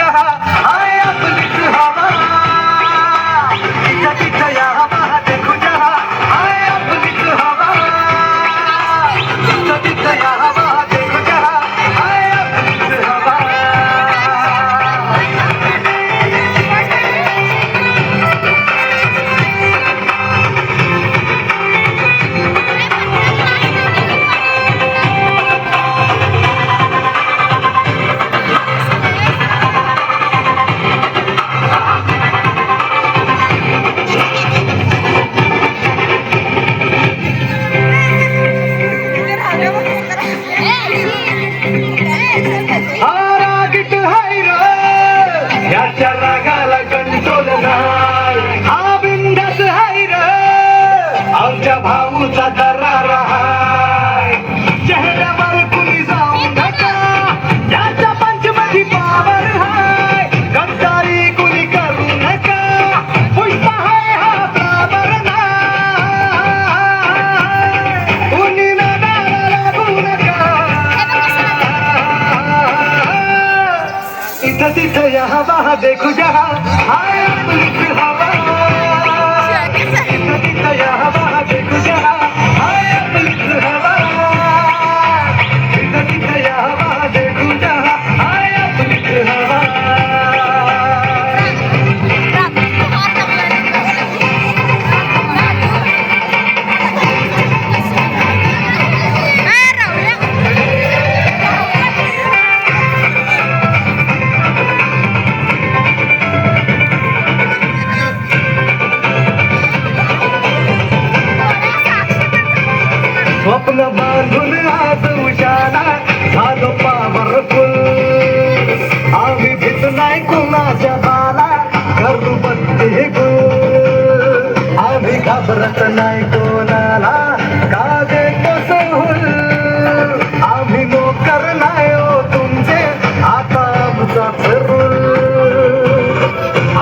जहा हाय आपलीच हवा इथं तिथं या हवा देखू जहा हाय आपलीच हवा इथं तिथं या हवा देखू जहा हाय आपलीच हवा रागाला कंट्रोल नाही हा बिंदास हाय र आमच्या भाऊचा दरार हाय चेहऱ्यावर कुणी जाऊ नका त्याच्या पंचमधी पावर हाय गद्दारी कुणी करू नका पुष्पा हाय हा पावर नाही कुणी नादाला लागू नका इथं तिथं या हवा देखू जहा हाय आपलीच हवा इथं तिथं या हवा देखू जहा हाय आपलीच हवा इथं तिथं या हवा देखू जहा हाय आपलीच हवा स्वप्न बांधून आज उशाला झालो पावरफुल आम्ही भीत नाही कुणाच्या बाला करू बत्ती गुल आम्ही घाबरत नाही कोणाला का देतो सहूल आम्ही नोकर नाही हो तुमचे आता आमचा फिरूल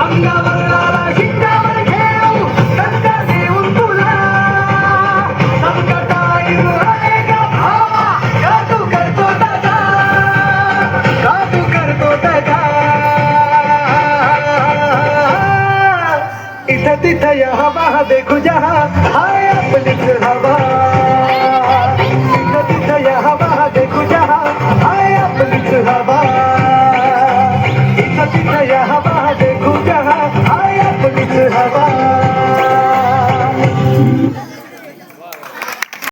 अंगावर आला शिंगावर घेऊ संकट देऊन तुला संकट इथं तिथं या हवा देखू जहा हाय आपलीच हवा इथं तिथं या हवा देखू जहा हाय आपलीच हवा इथं तिथं या हवा देखू जहा हाय आपलीच हवा